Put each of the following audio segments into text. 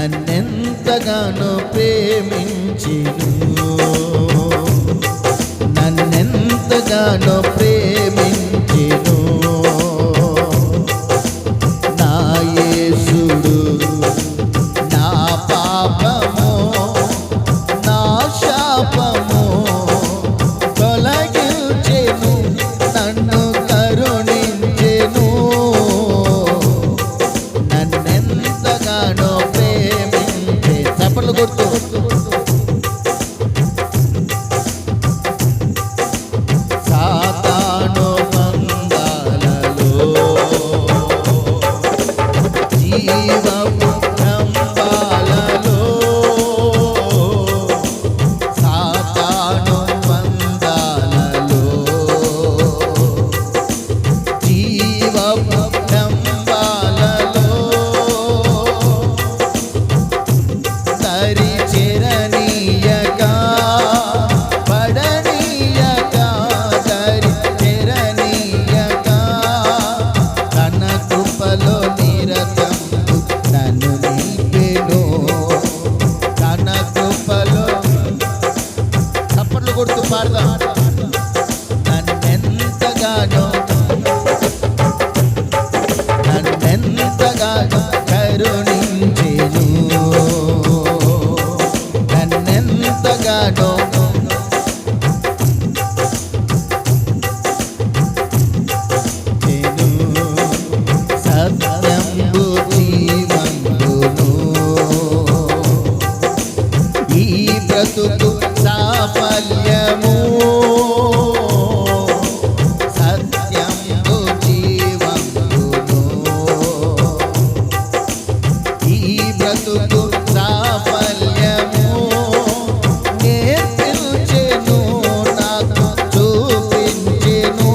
నన్నెంతగానో ప్రేమించెను, నన్నెంతగానో ప్రేమించెను నా యేసుడు. నా పాపము నా శాపము తొలగించెను, నన్ను కరుణించెను. నన్నెంతగానో ప్రేమించే చప్పట్లు కొడుతూ సాతాను బంధాలలో జీవపు రంపాలలో సాతాను బంధాలలో జీవపు రంపాలలో దరి చెరనీయక పడనీయక దరి చెరనీయక తన కృపలో నిరతం నన్ను నింపెను, తన కృపలో. చప్పట్లు కొడుతూ పాడదాం. నన్నెంతగానో నన్నెంతగానో కరుణించెను, నన్నెంతగానో సత్యంబు జీవంబును ఈ బ్రతుకు సాఫల్యము, సత్యంబు జీవంబును ఈ బ్రతుకు సాఫల్యము నేర్పించెను, నాకు చూపించెను,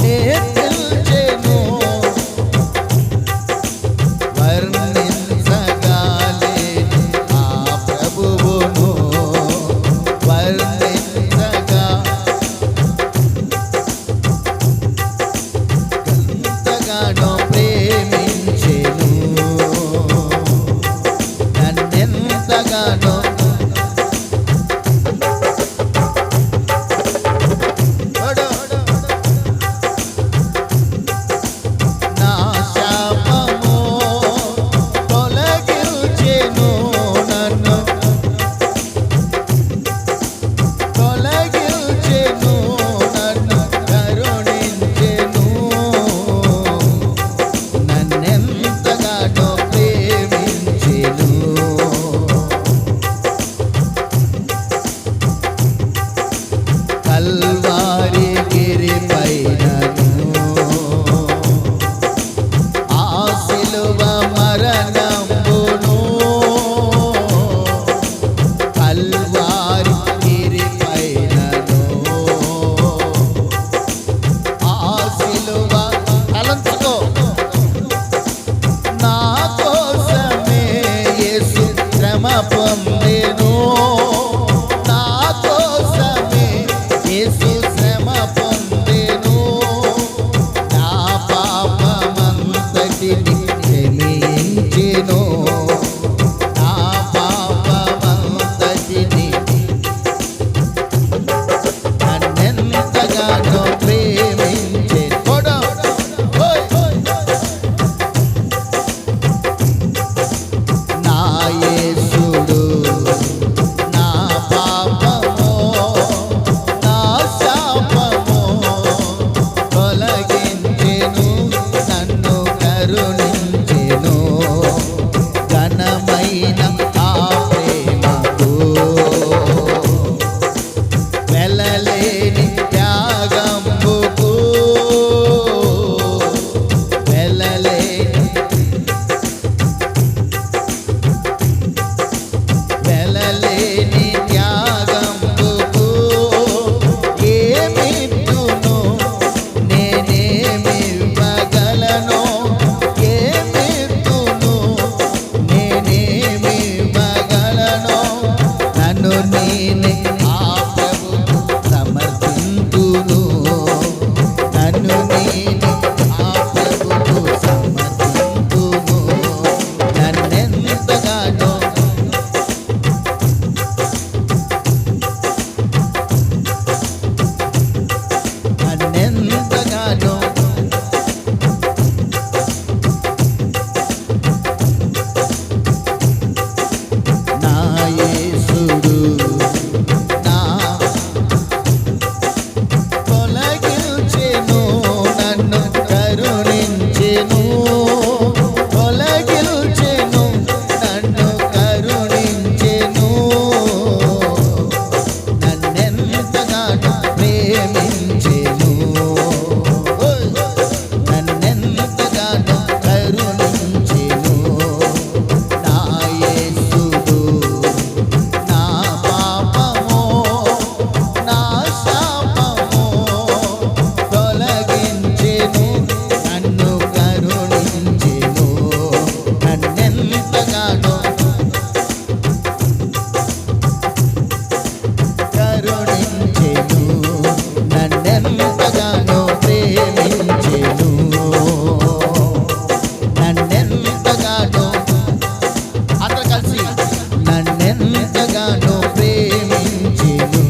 నేర్పించెను. వర్ణించగాలేని ఆ ప్రభువును, వర్ణించగా ఎంతగానో ప్రేమించెను. నన్నెంతగానో నన్నెంతగానో నా యేసుడు నా తొలగించెను నన్ను కరుణించెను తొలగించెను నన్ను కరుణించెను నన్నెంతగానో ప్రేమించెను నన్నెంతగానో కరుణించెను నా యేసుడు నా పాపము నా శాపము తొలగించెను నన్ను కరుణించెను నన్నెంతగానో కరుణించెను నన్నెంతగానో ప్రేమించెను నన్నెంతగానో అందరూ కలిసి నన్నెంతగానో ప్రేమించెను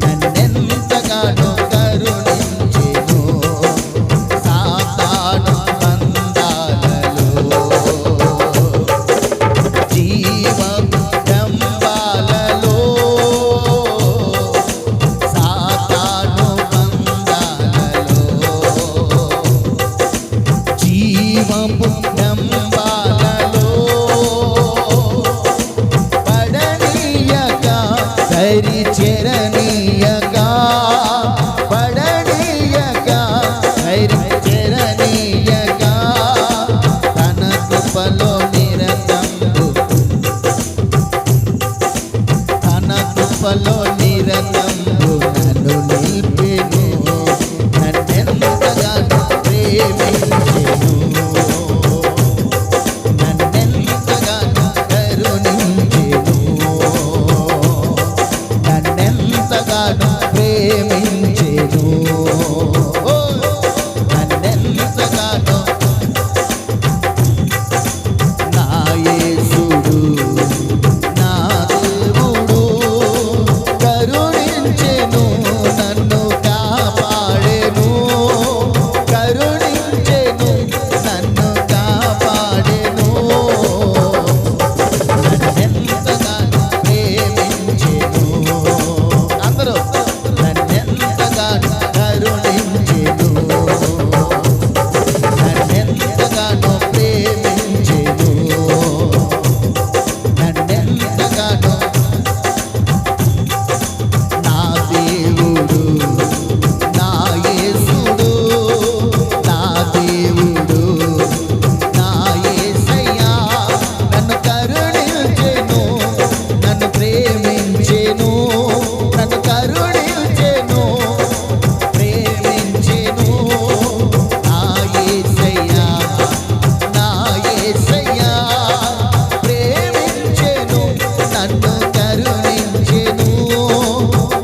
నన్నెంతగానో కరుణించెను సాతాను బంధాలలో జీవపు డంబాలలో సాతాను బంధాలలో జీవపు డంబాలలో పడనీయక దరి చెరనీయక పడనీయక దరి చెరనీయక తన కృపలో నిరతంబు తన కృపలో నిరతంబు నన్ను నిలిపెను నన్నెంతగానో ప్రేమించెను నన్నెంతగానో కరుణించెను నన్నెంతగానో ప్రేమించెను నన్నెంతగానో నా యేసుడు నా దేవుడు కరుణించెను నన్ను కాపాడెను కరుణించెను నన్ను కాపాడెను నన్నెంతగానో ప్రేమించెను అందరూ నన్నెంతగానో కరుణించెను నన్నెంతగానో ప్రేమించెను నన్నెంతగానో నా దేవుడు నా యేసుడు నా దేవుడు నా యేసయ్యా నన్ను కరుణించెను నన్ను ప్రేమించెను నన్ను కరుణించెను ప్రేమించెను నా యేసయ్యా నా యేసయ్యా ప్రేమించెను నన్ను కరుణించెను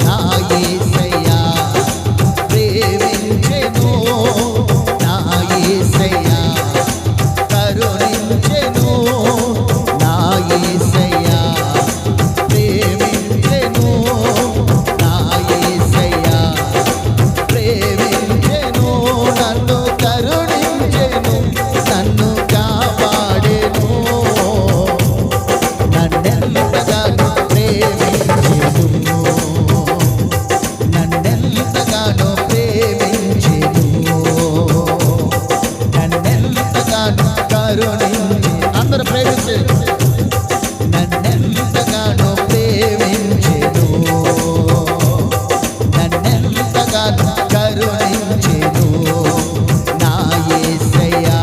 నా యేసయ్యా ప్రేమించెను నా యేసయ్యా కరుణించెను నా యేసయ్యా ప్రేమించెను నా యేసయ్యా ప్రేమించెను నన్ను కరుణించెను నన్ను కాపాడెను నన్నెంతగానో ప్రేమించెను నన్నెంతగానో ప్రేమించెను నన్నెంతగానో కరుణించెను అందరూ ప్రేమించెను నన్నెంతగానో ప్రేమించెను నన్నెంతగానో కరుణించెను నా యేసయ్యా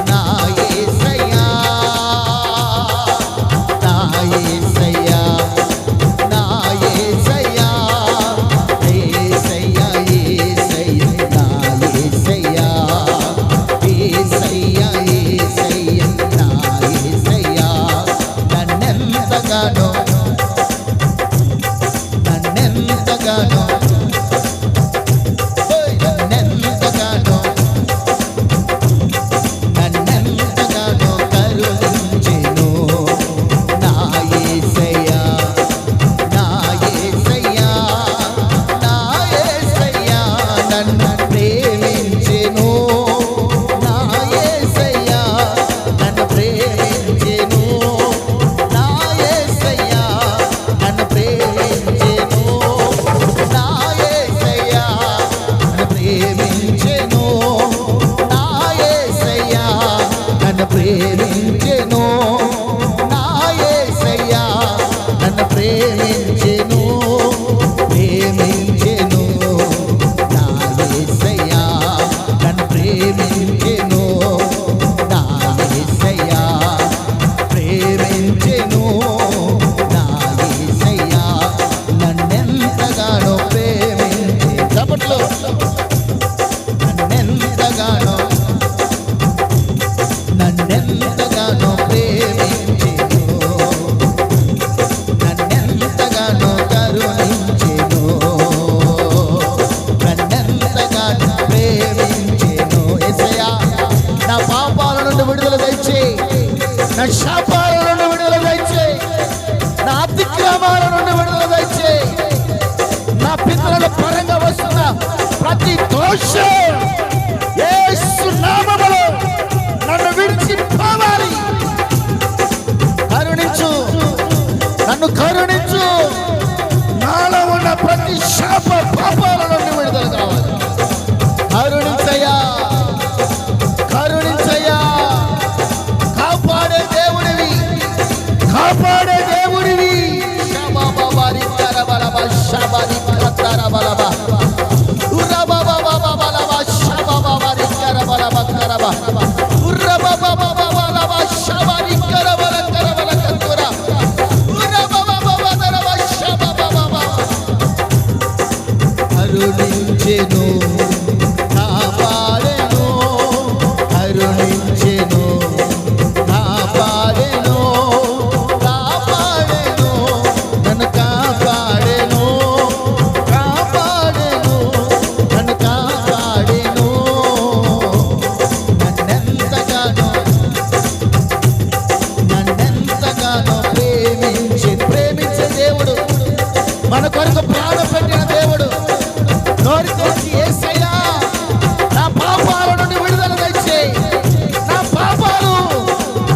నా యేసయ్యా నా యేసయ్యా నా యేసయ్యా యేసయ్యా యేసయ్యా నా యేసయ్యా యేసయ్యా యేసయ్యా నా యేసయ్యా నన్ను ప్రేమించెను నా యేసయ్యా నన్ను ప్రేమించెను ప్రేమించెను నా యేసయ్యా నన్ను ప్రేమించెను నా యేసయ్యా ప్రేమించెను నా యేసయ్యా నన్నెంతగానో ప్రేమించె చప్పట్లు నన్నెంతగానో ప్రేమించెను నన్నెంతగానో కరుణించెను నన్నెంతగానో ప్రేమించెను యేసయ్యా నా పాపాల నుండి విడుదల దయచేయి నా శాపాల నుండి విడుదల దయచేయి నా అతిక్రమాల నుండి విడుదల దయచేయి నా పితరుల పరంగా వస్తున్న ప్రతి దోషం యేసు నామములో నన్ను విడిచిపోవాలి కరుణించు నన్ను కరుణించు నాలో ఉన్న ప్రతి శాప పాపాల నుండి విడుదల కావాలి కరుణించయ్యా కరుణించయ్యా కాపాడే దేవుడివి కాపాడే దేవుడివి శబాబారి కరబలబ శబారి కరబలబ ఉరబాబాబాబాలబ శబాబారి కరబలబ కరబ ఉరబాబాబాబాలబ శబారి కరబల కరబల కతుర ఉరబాబాబాబాలబ శబాబాబాబ కరుణించెను కాపాడెను కరుణించెను కాపాడెను కాపాడెను నన్ను కాపాడెను కాపాడెను నన్ను కాపాడెను నన్నెంతగానో ప్రేమించే దేవుడు మన కొరకు ప్రాణం పెట్టిన దేవుడు నోరు తెరిచి యేసయ్యా నా పాపాల నుండి విడుదల దయచేయి నా పాపాలు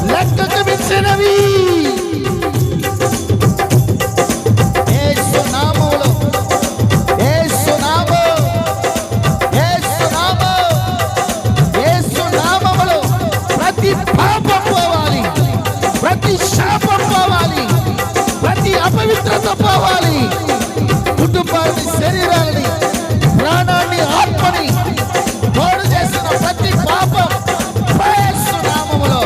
లెక్కకు మించినవి యేసు నామములో యేసు నామము యేసు నామము యేసు నామములో ప్రతి పాపం పోవాలి ప్రతి శాపం పోవాలి ప్రతి అపవిత్రత పోవాలి కుటుంబాన్ని శరీరాన్ని ప్రాణాన్ని ఆత్మని తోడు చేసిన ప్రతి పాపం యేసు నామములో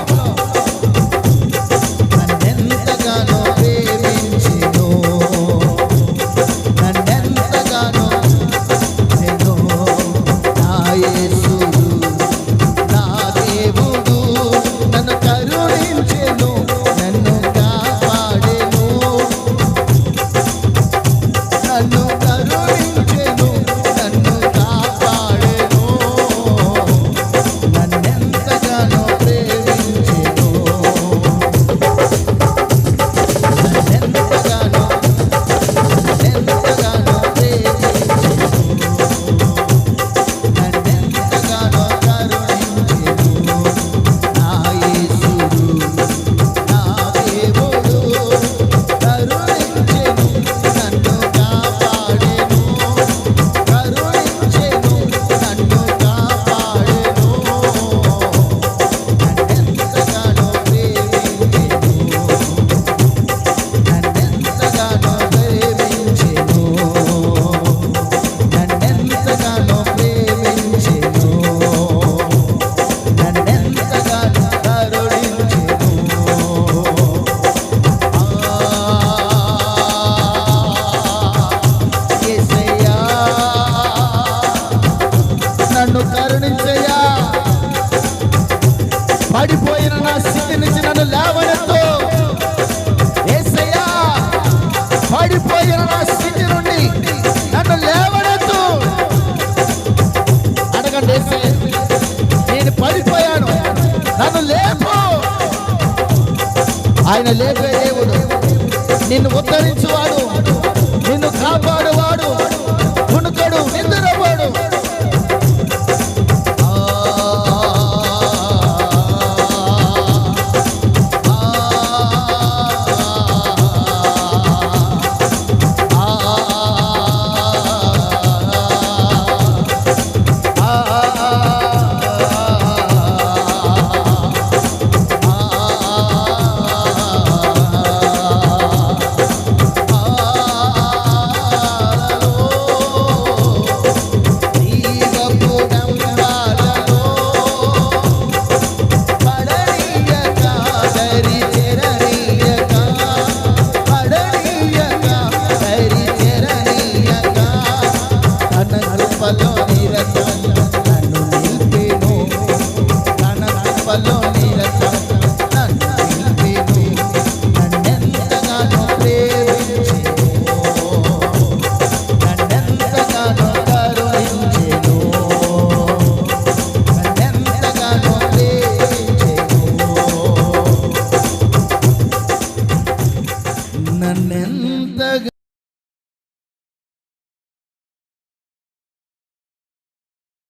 నన్నెంతగానో ప్రేమించెను నన్నెంతగానో ప్రేమించెను నా యేసుడు నా దేవుడు నన్ను కరుణించెను నన్ను కాపాడెను నన్ను కరుణించెను నన్ను కాపాడెను నన్నెంతగానో ప్రేమించెను నన్నెంతగానో ప్రేమించెను నన్నెంతగానో కరుణించెను నా యేసుడు నా దేవుడు కరుణించెను నన్ను కాపాడెను కరుణించెను నన్ను కాపాడెను నన్నెంతగానో ప్రేమించెను నన్నెంతగానో ప్రేమించెను నన్నెంతగానో ప్రేమించెను నన్నెంతగానో కరుణించెను యేసయ్యా నన్ను కరుణించయ్యా పడిపోయిన నా స్థితి నుంచి నన్ను లేవనెత్తు యేసయ్యా పడిపోయిన నా స్థితి నుండి నన్ను లేవనెత్తు అడగండి యేసయ్య నేను పడిపోయాను నన్ను లేపు ఆయన లేపే దేవుడు నిన్ను ఉద్ధరించువాడు నిన్ను కాపాడువాడు కునుకడు నిద్రపోడు నన్నెంతగా